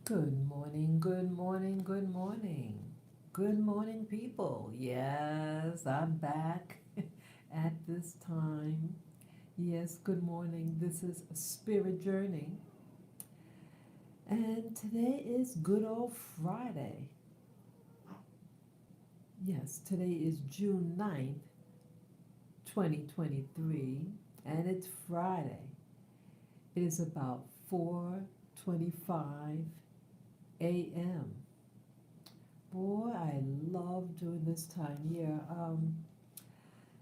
Good morning, good morning, good morning. Good morning, people. Yes, I'm back at this time. Yes, good morning. This is Spirit Journey. And today is good old Friday. Yes, today is June 9th, 2023, and it's Friday. It is about 4:25 a.m. Boy, I love doing this time. Yeah.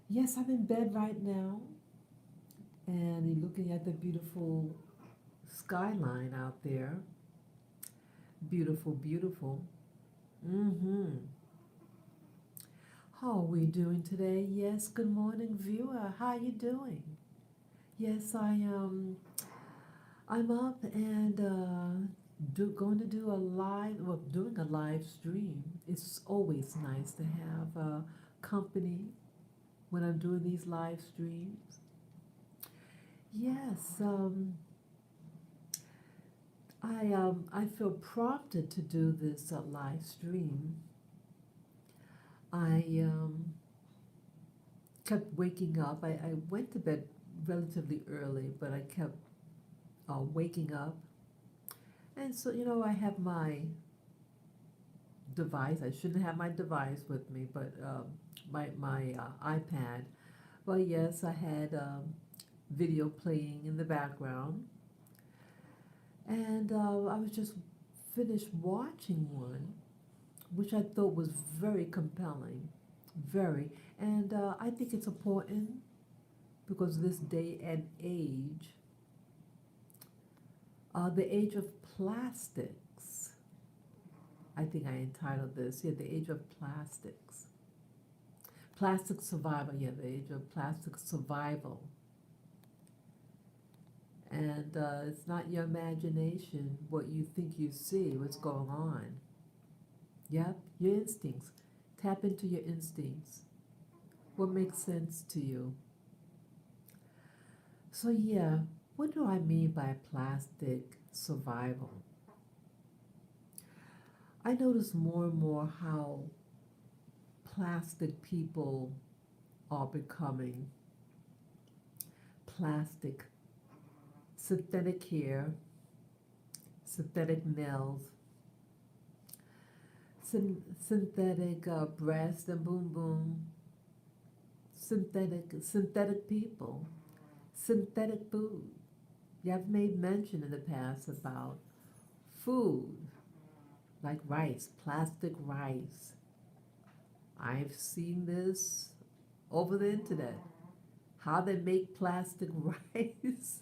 Yes, I'm in bed right now, and you're looking at the beautiful skyline out there. Beautiful, beautiful. Mm-hmm. How are we doing today? Yes, good morning, viewer. How you doing? Yes, I'm up and going to do a live. Well, doing a live stream. It's always nice to have company when I'm doing these live streams. Yes, I feel prompted to do this live stream. I kept waking up. I went to bed relatively early, but I kept waking up. And so, I have my device. I shouldn't have my device with me, but my iPad. Well, yes, I had video playing in the background, and I was just finished watching one which I thought was very compelling, very. And I think it's important because this day and age, the age of plastics, I think I entitled this, yeah, the age of plastics. Plastic survival, yeah, the age of plastic survival. And it's not your imagination, what you think you see, what's going on. Yep, your instincts. Tap into your instincts. What makes sense to you? So, yeah, what do I mean by plastic survival? I notice more and more how plastic people are becoming plastic, synthetic hair, synthetic nails, synthetic breast and boom boom, synthetic people, synthetic food. You have made mention in the past about food like rice, plastic rice. I've seen this over the internet. How they make plastic rice,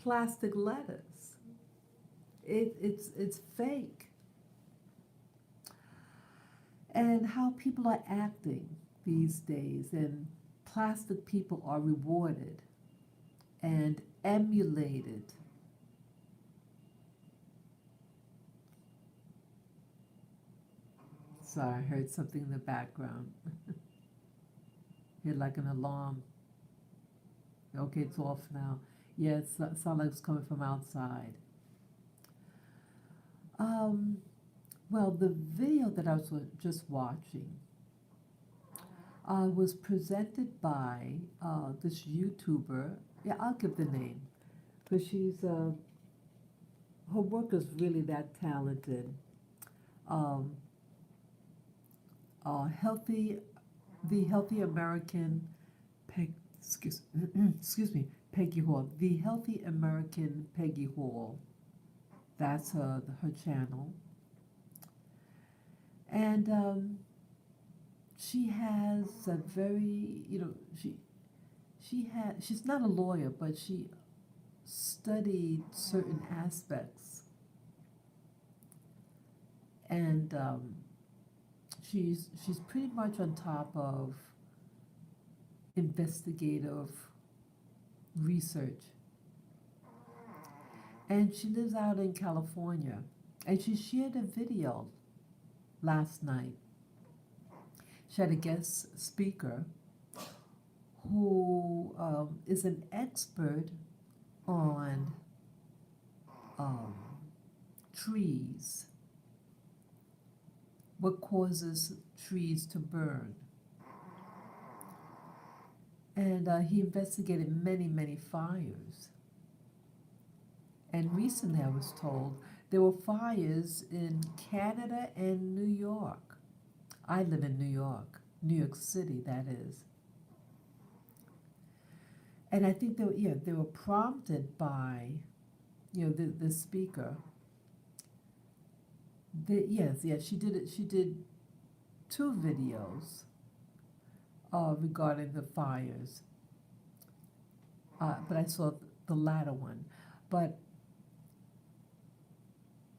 plastic lettuce. It's fake. And how people are acting these days, and plastic people are rewarded and emulated. Sorry, I heard something in the background. Heard like an alarm. Okay, it's off now. Yes, yeah, sound like it's coming from outside. Um, well, the video that I was just watching was presented by this YouTuber. Yeah, I'll give the name, but her work is really that talented. Um, healthy, the Healthy American Peg, excuse, excuse me, Peggy Hall. The Healthy American Peggy Hall. That's her channel, and she has a very, she's not a lawyer, but she studied certain aspects, and she's pretty much on top of investigative research, and she lives out in California, and she shared a video last night. She had a guest speaker who is an expert on um, trees. What causes trees to burn? And he investigated many, many fires. And recently I was told there were fires in Canada and New York. I live in New York City, that is. And I think they were prompted by, the speaker. Yes, she did it. She did 2 videos regarding the fires, but I saw the latter one. But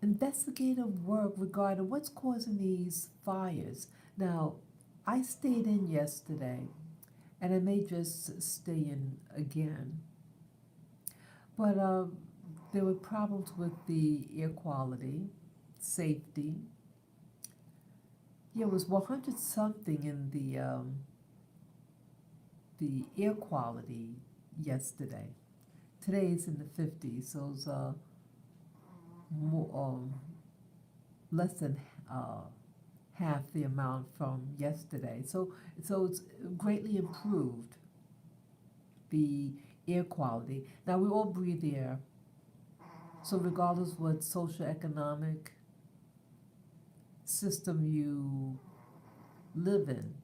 investigative work regarding what's causing these fires. Now, I stayed in yesterday, and I may just stay in again. But there were problems with the air quality, safety. Yeah, it was 100 something in the air quality yesterday. Today it's in the 50s, so it's more, less than half the amount from yesterday. So it's greatly improved, the air quality. Now we all breathe air, so regardless what socioeconomic system you live in,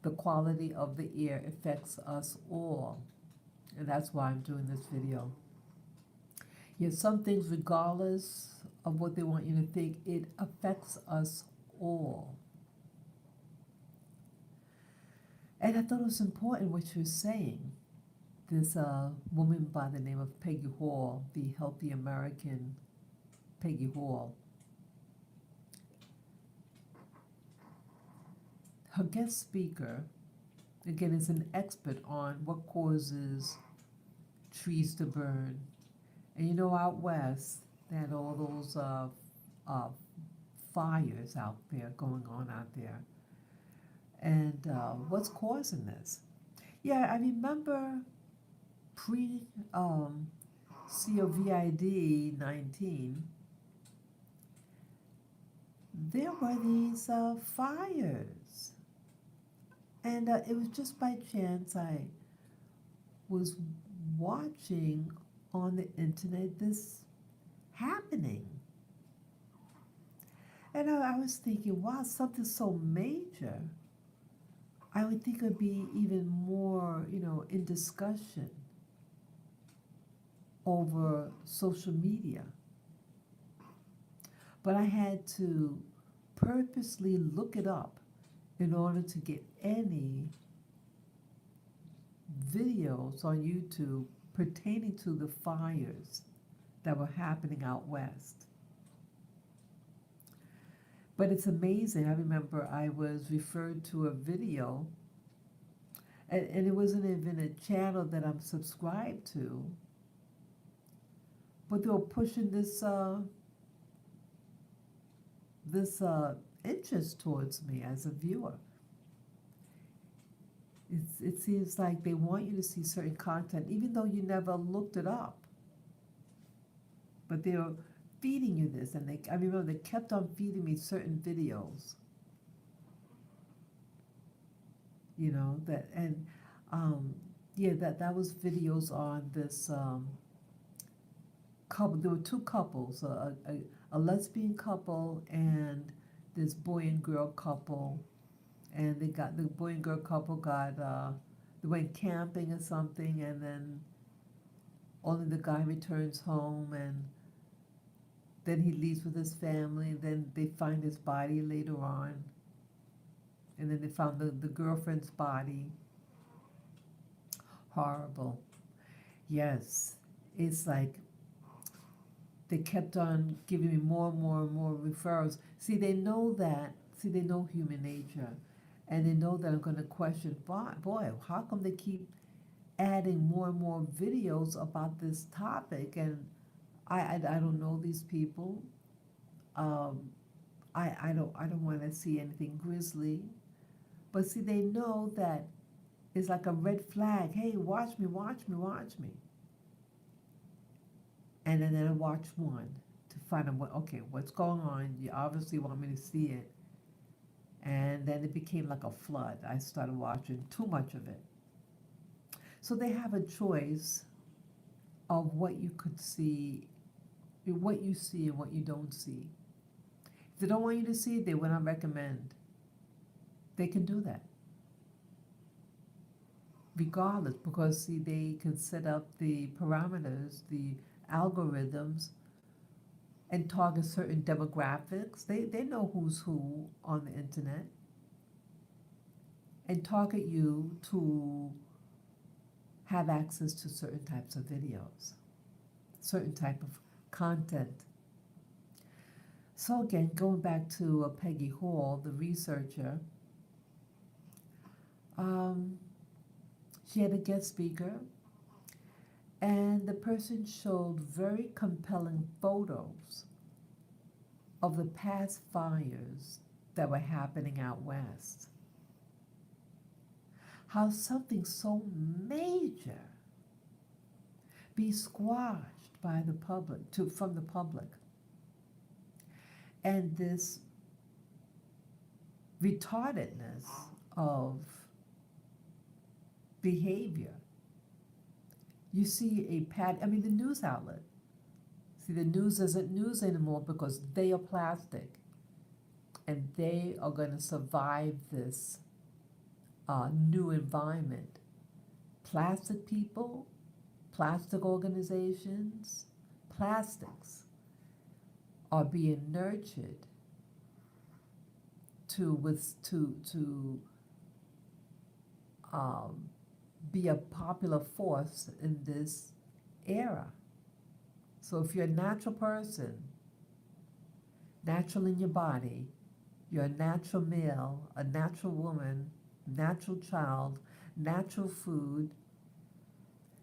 the quality of the air affects us all. And that's why I'm doing this video. Some things, regardless of what they want you to think, it affects us all. And I thought it was important what you're saying. This woman by the name of Peggy Hall, the Healthy American Peggy Hall. Her guest speaker, again, is an expert on what causes trees to burn. And out west, they had all those fires out there, going on out there. And what's causing this? Yeah, I remember pre-COVID 19, there were these fires. And it was just by chance I was watching on the internet this happening. And I was thinking, wow, something so major, I would think it would be even more, in discussion over social media. But I had to purposely look it up in order to get any videos on YouTube pertaining to the fires that were happening out west. But it's amazing. I remember I was referred to a video, and it wasn't even a channel that I'm subscribed to, but they were pushing this interest towards me as a viewer. It seems like they want you to see certain content, even though you never looked it up. But they're feeding you this, and I remember they kept on feeding me certain videos. That was videos on this couple. There were 2 couples, a lesbian couple and this boy and girl couple. And the boy and girl couple they went camping or something, and then only the guy returns home, and then he leaves with his family, and then they find his body later on, and then they found the girlfriend's body. Horrible. Yes, it's like they kept on giving me more and more and more referrals. They know human nature. And they know that I'm going to question, boy, how come they keep adding more and more videos about this topic? And I don't know these people. I don't want to see anything grisly. But they know that it's like a red flag. Hey, watch me. And then I watch one to find out what's going on. You obviously want me to see it. And then it became like a flood. I started watching too much of it. So they have a choice of what you could see, what you see and what you don't see. If they don't want you to see it, they will not recommend. They can do that. Regardless, because see, they can set up the parameters, the algorithms, and target certain demographics. They know who's who on the internet and target you to have access to certain types of videos, certain type of content. So again, going back to Peggy Hall, the researcher, she had a guest speaker, and the person showed very compelling photos of the past fires that were happening out west. How something so major be squashed by the public, from the public. And this retardedness of behavior. You see the news outlet. See, the news isn't news anymore because they are plastic. And they are going to survive this new environment. Plastic people, plastic organizations, plastics are being nurtured to be a popular force in this era. So if you're a natural person, natural in your body, you're a natural male, a natural woman, natural child, natural food,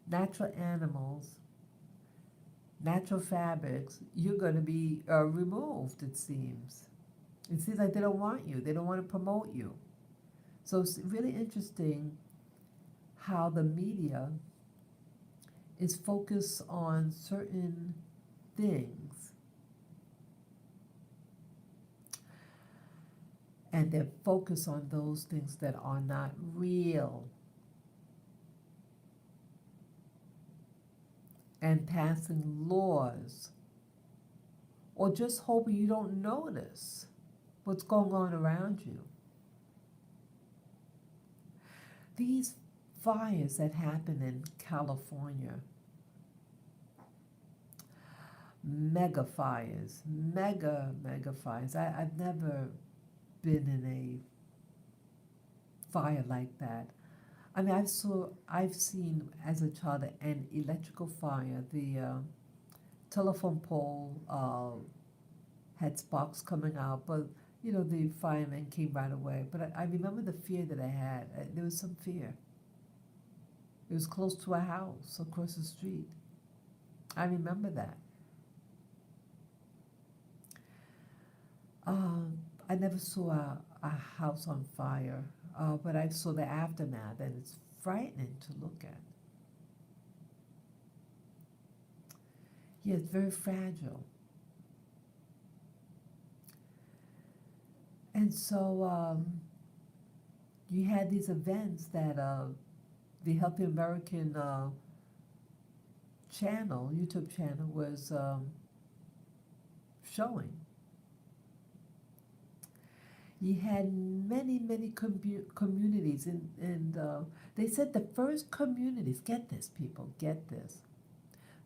natural animals, natural fabrics, you're going to be removed, it seems. It seems like they don't want you. They don't want to promote you. So it's really interesting how the media is focused on certain things. And they're focused on those things that are not real. And passing laws. Or just hoping you don't notice what's going on around you. These fires that happen in California, mega fires. I've never been in a fire like that. I mean, I've seen as a child an electrical fire. The telephone pole had sparks coming out, but the firemen came right away. But I remember the fear that I had. There was some fear. It was close to a house across the street. I remember that. I never saw a house on fire, but I saw the aftermath, and it's frightening to look at. Yeah, it's very fragile. And so you had these events that the Healthy American YouTube channel, was showing. You had many communities, and they said the first communities, get this, people, get this,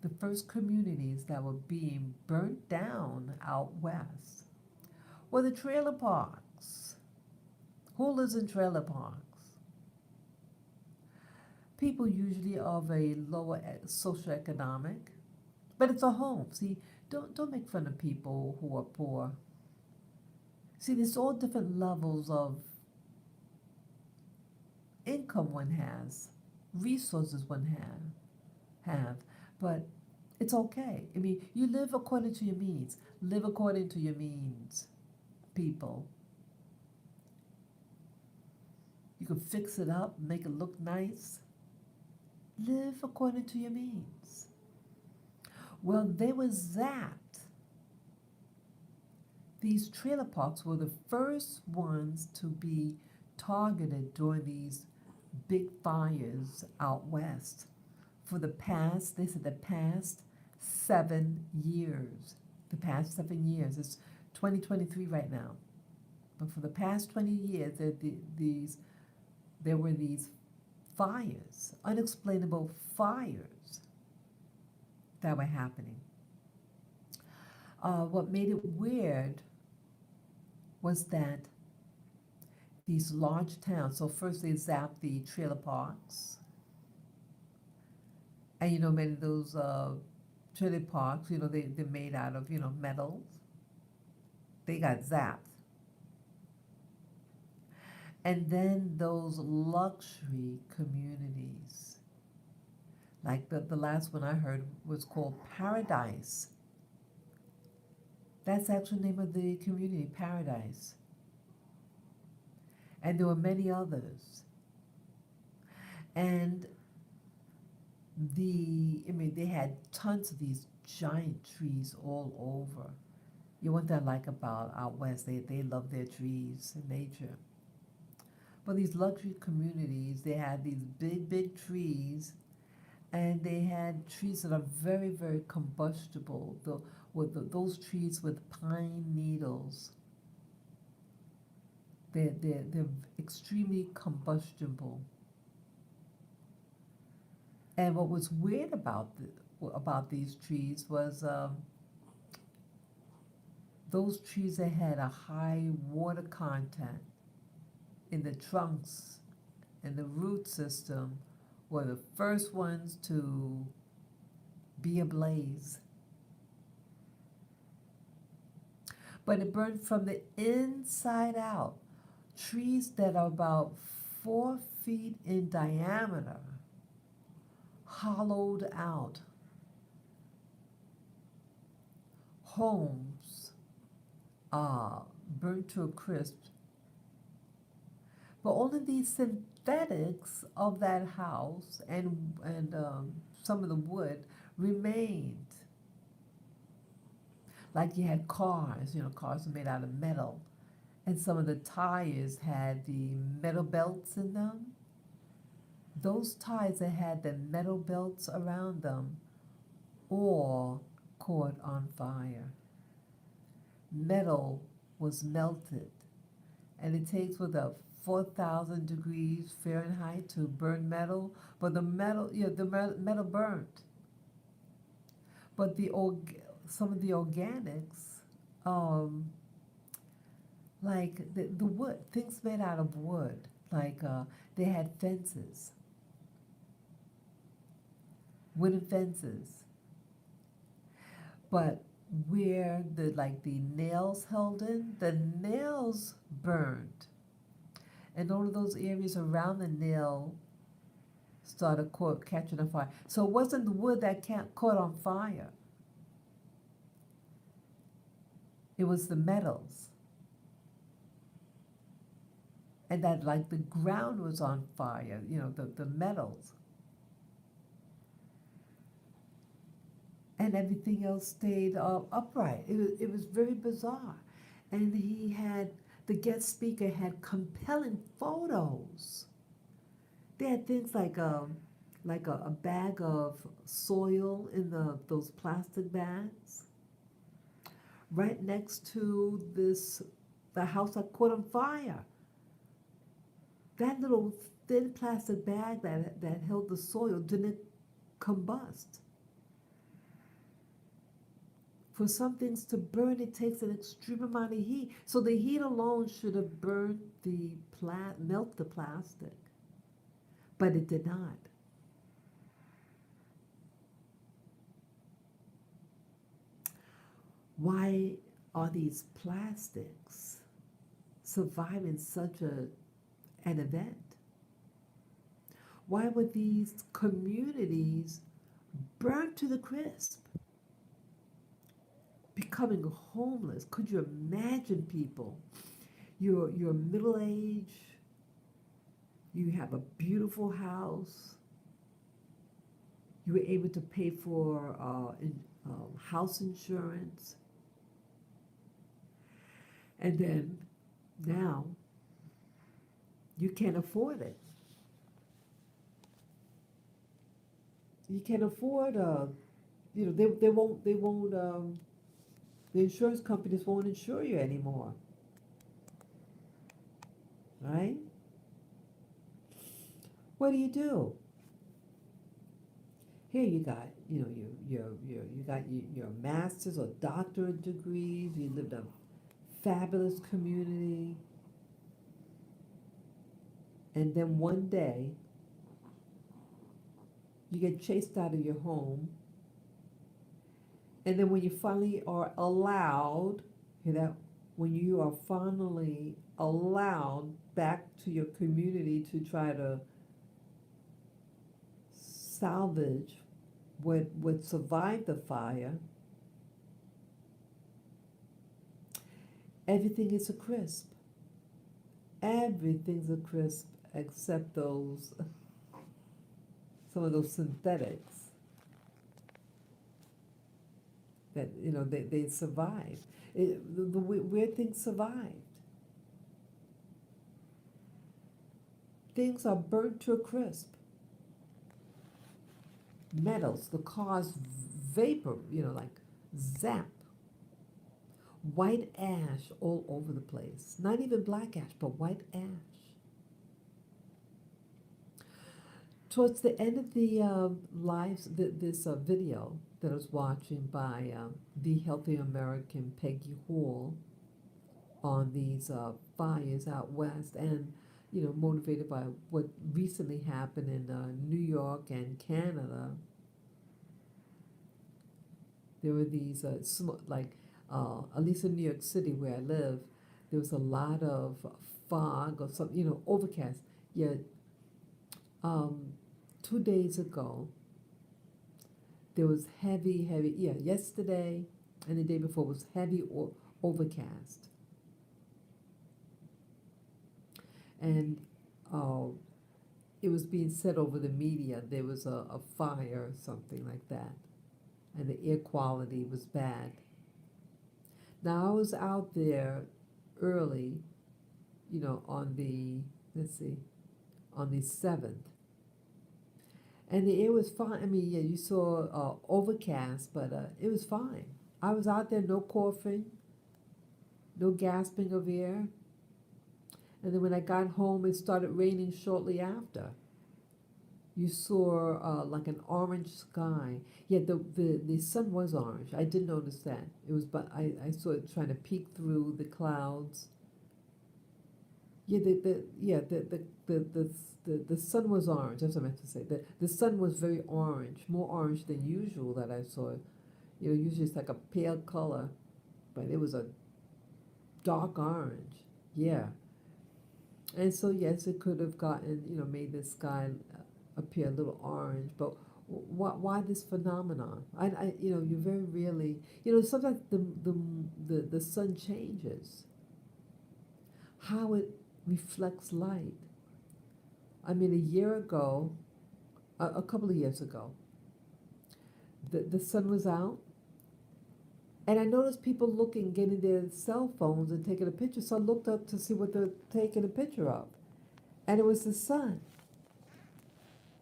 the first communities that were being burnt down out west were the trailer parks. Who lives in trailer parks? People usually of a lower socioeconomic, but it's a home. See, don't make fun of people who are poor. See, there's all different levels of income one has, resources one have, but it's okay. I mean, you live according to your means. Live according to your means, people. You can fix it up, make it look nice. Live according to your means. Well, there was that these trailer parks were the first ones to be targeted during these big fires out west. For the past, they said the past 7 years. The past 7 years. It's 2023 right now. But for the past 20 years, there were these fires, unexplainable fires that were happening. What made it weird was that these large towns, so first they zapped the trailer parks, and many of those trailer parks, they're made out of, metals. They got zapped. And then those luxury communities, like the last one I heard was called Paradise. That's the actual name of the community, Paradise. And there were many others. And they had tons of these giant trees all over. What I like about out west, they love their trees and nature. But these luxury communities, they had these big, big trees, and they had trees that are very, very combustible. Those trees with pine needles, they're extremely combustible. And what was weird about these trees was those trees that had a high water content in the trunks and the root system were the first ones to be ablaze. But it burned from the inside out. Trees that are about 4 feet in diameter, hollowed out. Homes burnt to a crisp. But only the synthetics of that house and some of the wood remained. Like you had cars, cars were made out of metal. And some of the tires had the metal belts in them. Those tires that had the metal belts around them all caught on fire. Metal was melted. And it takes with a 4,000 degrees Fahrenheit to burn metal, but the metal burnt. But some of the organics, like the wood, things made out of wood, like they had fences, wooden fences. But where the nails held in, the nails burned. And all of those areas around the nail started catching on fire. So it wasn't the wood that caught on fire. It was the metals. And that the ground was on fire, the metals. And everything else stayed upright. It was very bizarre. And the guest speaker had compelling photos. They had things like a bag of soil in those plastic bags, right next to the house that caught on fire. That little thin plastic bag that held the soil didn't combust. For some things to burn, it takes an extreme amount of heat. So the heat alone should have burned melt the plastic, but it did not. Why are these plastics surviving such an event? Why were these communities burnt to the crisp? Becoming homeless. Could you imagine people? You're middle age, you have a beautiful house, you were able to pay for house insurance, And then now you can't afford it. You can't afford, the insurance companies won't insure you anymore, right? What do? Here you got, you got your master's or doctorate degrees. You lived a fabulous community, and then one day you get chased out of your home, and then when you finally are allowed, hear that? When you are finally allowed back to your community to try to salvage what survived the fire, everything is a crisp. Everything's a crisp except some of those synthetics that, they survived. The weird thing survived. Things are burnt to a crisp. Metals, the cars vapor, like zap. White ash all over the place. Not even black ash, but white ash. Towards the end of the this video that I was watching by the Healthy American Peggy Hall on these fires out west, and motivated by what recently happened in New York and Canada. There were these at least in New York City where I live, there was a lot of fog or something, overcast. Yet 2 days ago, there was heavy, yesterday and the day before was heavy overcast. And it was being said over the media there was a fire or something like that, and the air quality was bad. Now I was out there early, on the 7th, and the air was fine. I mean, yeah, you saw overcast, but it was fine. I was out there, no coughing, no gasping of air. And then when I got home, it started raining shortly after. You saw like an orange sky. Yeah, the sun was orange. I did notice that. It was, but I saw it trying to peek through the clouds. Yeah, the sun was orange. That's what I meant to say. The sun was very orange, more orange than usual that I saw. Usually it's like a pale color, but it was a dark orange. Yeah. And so yes, it could have gotten, made the sky appear a little orange, but why this phenomenon? You very rarely, sometimes the sun changes, how it reflects light. I mean, a year ago, a couple of years ago, the sun was out, and I noticed people getting their cell phones and taking a picture. So I looked up to see what they're taking a picture of, and it was the sun.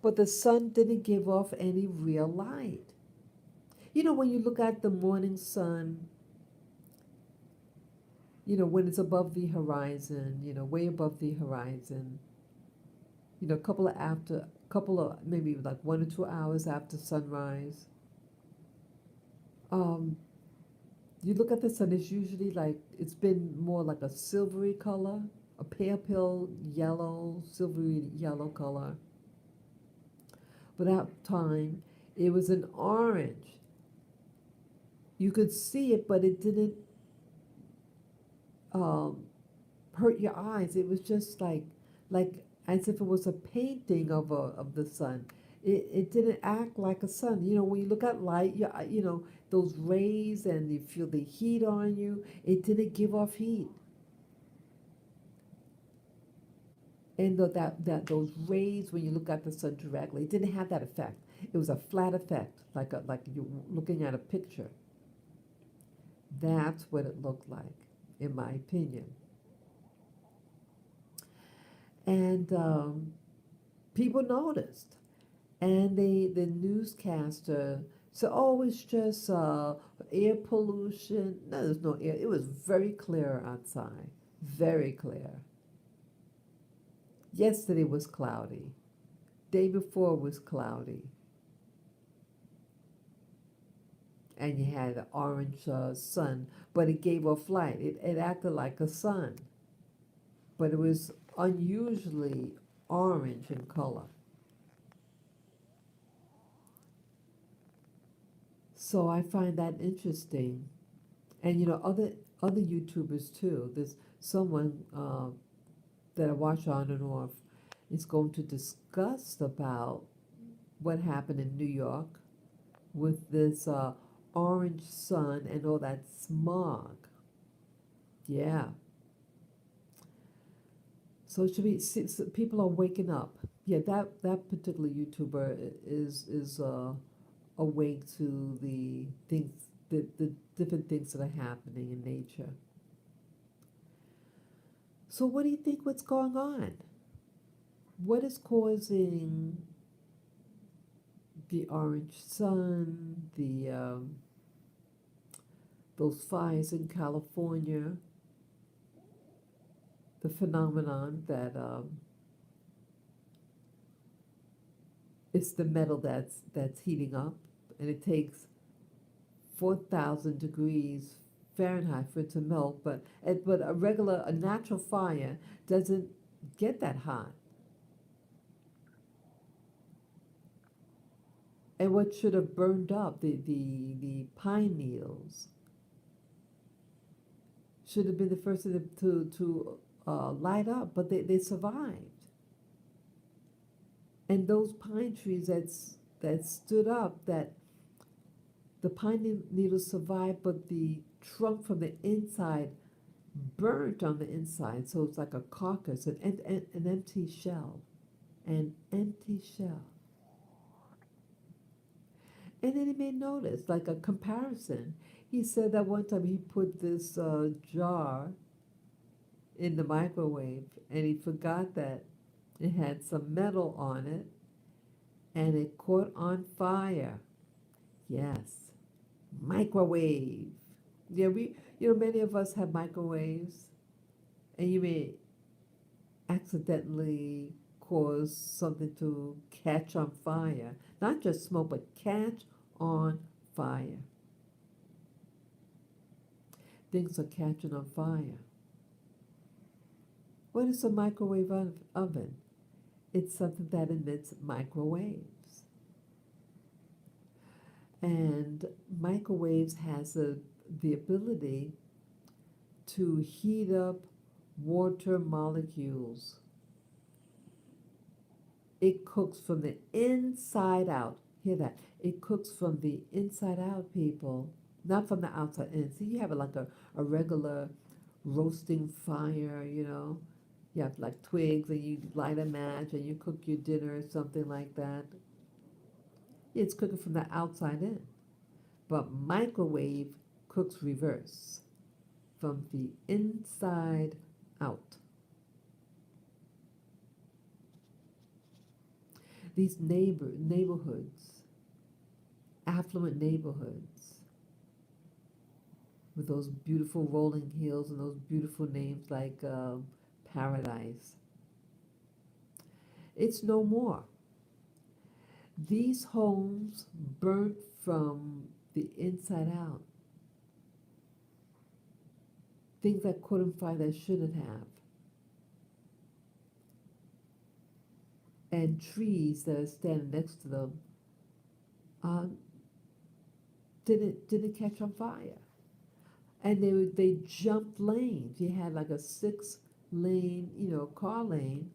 But the sun didn't give off any real light. When you look at the morning sun, when it's above the horizon, way above the horizon, couple of maybe like 1 or 2 hours after sunrise, you look at the sun, it's usually it's been more like a silvery color, a pale yellow, silvery yellow color. But that time, it was an orange. You could see it, but it didn't hurt your eyes. It was just like as if it was a painting of the sun. It didn't act like a sun. When you look at light, those rays, and you feel the heat on you. It didn't give off heat. And those rays, when you look at the sun directly, it didn't have that effect. It was a flat effect, like you looking at a picture. That's what it looked like. in my opinion. And people noticed. And the newscaster said, "Oh, it's just air pollution." No, there's no air. It was very clear outside, very clear. Yesterday was cloudy. Day before was cloudy, and you had the orange sun, but it gave off light. It acted like a sun, but it was unusually orange in color. So I find that interesting. And other YouTubers too. There's someone that I watch on and off is going to discuss about what happened in New York with this orange sun and all that smog. Yeah. So it should be so people are waking up. Yeah, that particular YouTuber is awake to the things, the different things that are happening in nature. So what do you think? What's going on? What is causing the orange sun, the those fires in California, the phenomenon that it's the metal that's heating up, and it takes 4,000 degrees Fahrenheit for it to melt, but a natural fire doesn't get that hot. And what should have burned up, the pine needles, should have been the first to light up, but they survived. And those pine trees that stood up, that the pine needles survived, but the trunk from the inside burnt on the inside, so it's like a carcass, an empty shell, an empty shell. And then he made notice, like a comparison. He said that one time he put this jar in the microwave and he forgot that it had some metal on it and it caught on fire. Yes, microwave. Yeah, many of us have microwaves, and you may accidentally cause something to catch on fire. Not just smoke, but catch on fire. Things are catching on fire. What is a microwave oven? It's something that emits microwaves. And microwaves has the ability to heat up water molecules. It cooks from the inside out. Hear that? It cooks from the inside out, people, not from the outside in. See, you have like a regular roasting fire, You have like twigs and you light a match and you cook your dinner or something like that. It's cooking from the outside in. But microwave cooks reverse, from the inside out. These neighborhoods, affluent neighborhoods, with those beautiful rolling hills and those beautiful names like Paradise, it's no more. These homes burnt from the inside out. Things that caught on fire that shouldn't have. And trees that are standing next to them uh, didn't catch on fire. And they jumped lanes. You had like a 6-lane, car lane,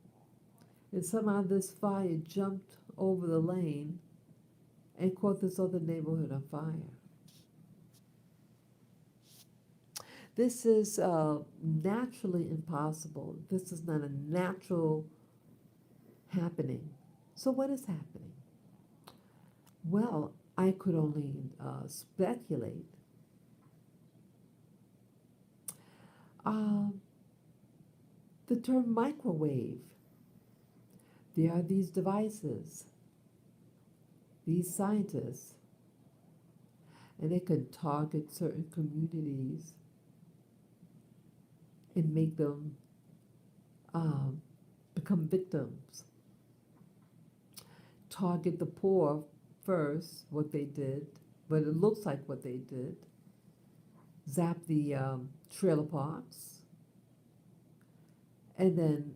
and somehow this fire jumped over the lane and caught this other neighborhood on fire. This is naturally impossible. This is not a natural happening. So what is happening? Well, I could only speculate. Um, the term microwave. There are these devices, these scientists, and they can target certain communities and make them um, become victims. Target the poor first, what they did, but it looks like what they did. Zap the trailer parks, and then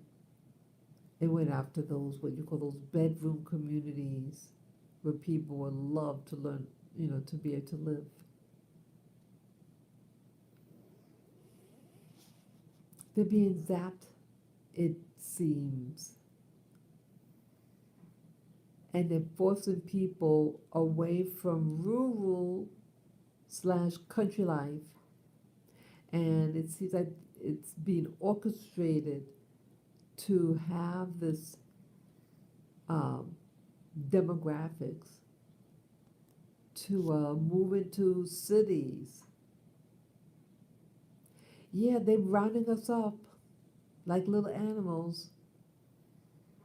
it went after those, what you call those bedroom communities, where people would love to learn, to be able to live. They're being zapped, it seems, and they're forcing people away from rural slash country life. And it seems like it's being orchestrated to have this um, demographics to move into cities. Yeah, they're rounding us up like little animals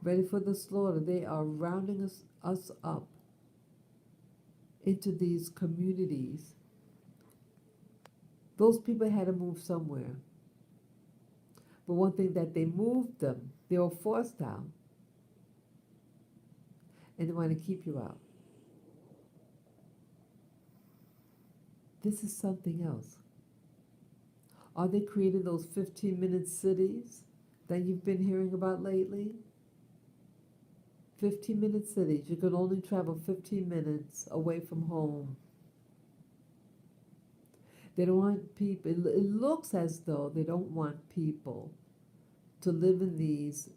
ready for the slaughter. They are rounding us up into these communities. Those people had to move somewhere. But one thing that they moved them, they were forced out. And they want to keep you out. This is something else. Are they creating those 15-minute cities that you've been hearing about lately? 15-minute cities. You can only travel 15 minutes away from home. They don't want people, it looks as though they don't want people to live in these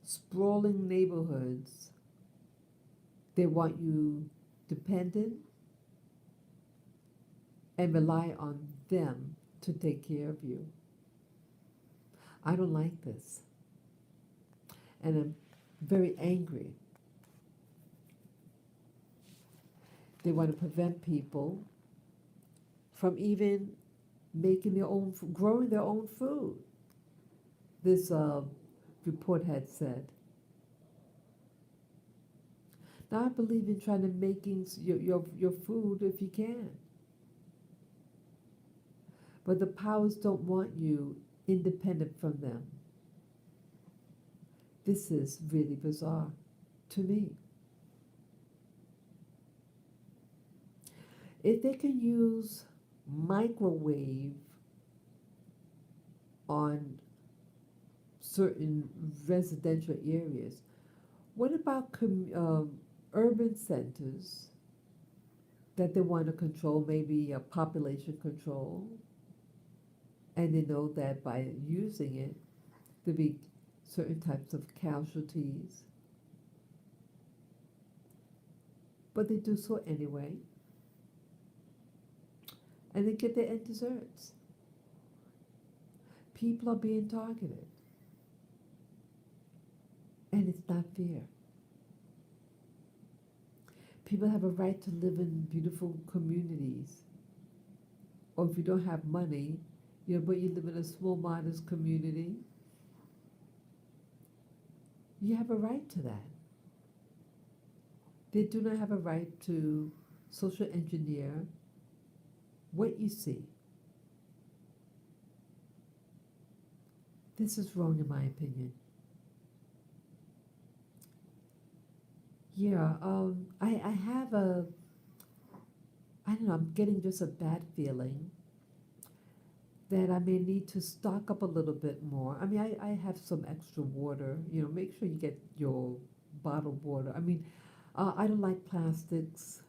sprawling neighborhoods. They want you dependent and rely on them to take care of you. I don't like this. And I'm very angry. They want to prevent people from even making their own, growing their own food. This report had said. Now I believe in trying to making your food if you can. But the powers don't want you independent from them. This is really bizarre to me. If they can use microwave on certain residential areas, what about urban centers that they want to control, maybe a population control? And they know that by using it, there'll be certain types of casualties. But they do so anyway. And they get their end desserts. People are being targeted. And it's not fair. People have a right to live in beautiful communities. Or if you don't have money, but you live in a small, modest community, you have a right to that. They do not have a right to social engineer what you see. This is wrong in my opinion. Yeah, I have I don't know, I'm getting just a bad feeling that I may need to stock up a little bit more. I mean, I have some extra water, make sure you get your bottled water. I mean, I don't like plastics,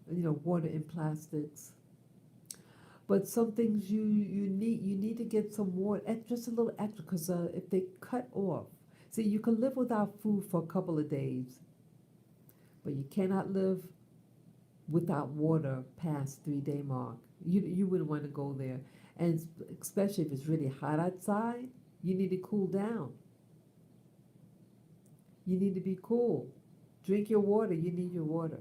water in plastics. But some things you need to get some water, just a little extra, because if they cut off, see, you can live without food for a couple of days, but you cannot live without water past 3-day mark. You wouldn't want to go there, and especially if it's really hot outside, you need to cool down. You need to be cool. Drink your water. You need your water.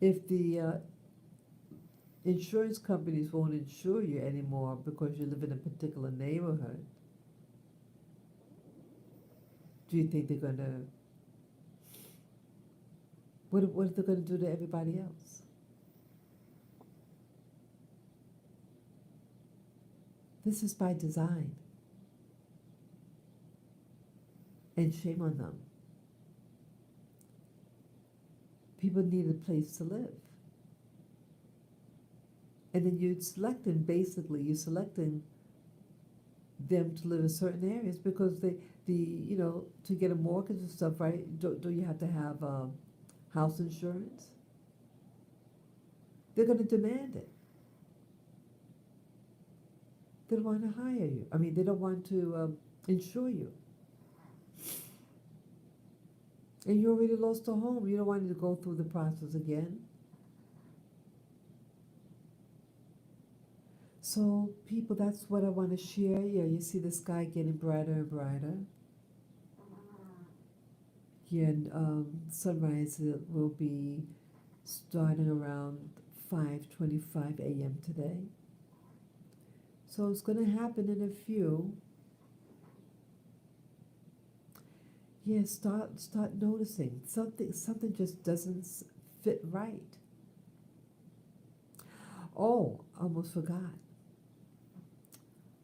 If the insurance companies won't insure you anymore because you live in a particular neighborhood, do you think they're going to, what are they going to do to everybody else? This is by design. And shame on them. People need a place to live. And then you're selecting them to live in certain areas because to get a mortgage and stuff, right? Do you have to have house insurance? They're going to demand it. They don't want to hire you. I mean, they don't want to insure you. And you already lost a home. You don't want to go through the process again. So, people, that's what I want to share. Yeah, you see the sky getting brighter and brighter. Here in sunrise will be starting around 5:25 a.m. today. So it's going to happen in a few. Yeah, start noticing something just doesn't fit right. Oh, almost forgot.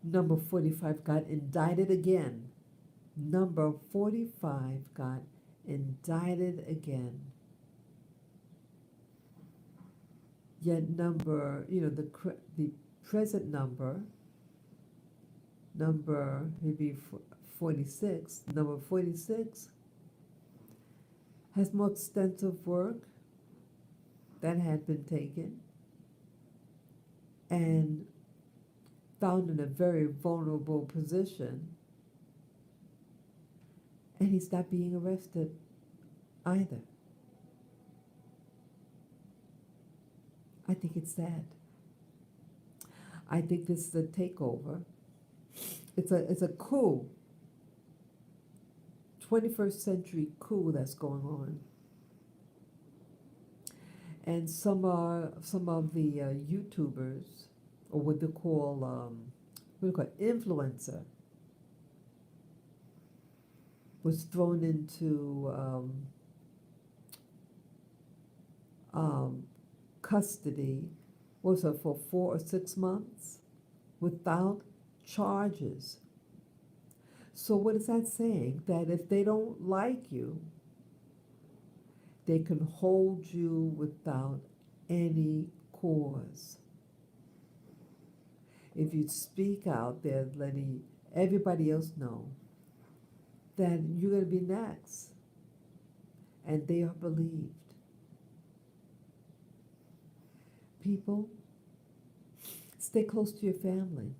Number 45 got indicted again. Number 45 got indicted again. Yet the present number maybe 46, number 46 has more extensive work that had been taken and found in a very vulnerable position, and he's not being arrested either. I think it's sad. I think this is a takeover. It's a coup, 21st century coup that's going on. And some of the YouTubers, or what they call influencer, was thrown into custody, was it for 4 or 6 months without charges. So what is that saying? That if they don't like you, they can hold you without any cause. If you speak out, they're letting everybody else know that you're going to be next. And they are believed. People, stay close to your family.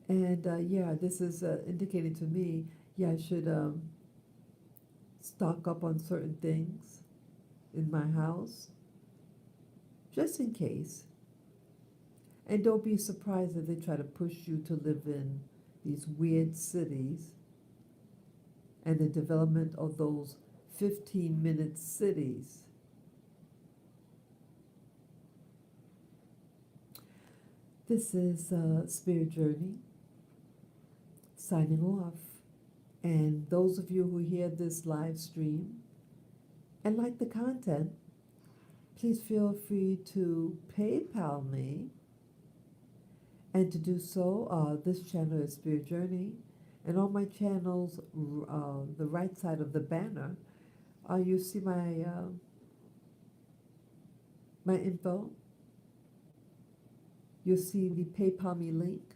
And this is indicating to me, I should stock up on certain things in my house, just in case. And don't be surprised if they try to push you to live in these weird cities and the development of those 15-minute cities. This is Spirit Journey, signing off. And those of you who hear this live stream and like the content, please feel free to PayPal me. And to do so, this channel is Spirit Journey. And on my channels, the right side of the banner, you see my info. You'll see the PayPal me link.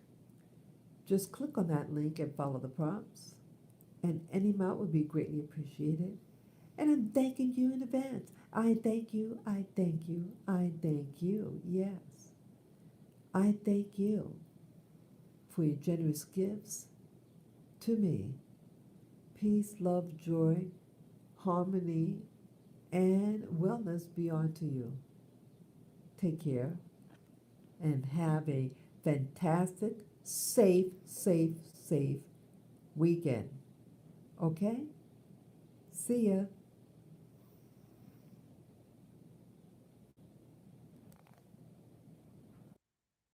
Just click on that link and follow the prompts. And any amount would be greatly appreciated. And I'm thanking you in advance. I thank you, I thank you, I thank you. Yes. I thank you for your generous gifts to me. Peace, love, joy, harmony, and wellness be unto you. Take care and have a fantastic, safe weekend. Okay? See ya.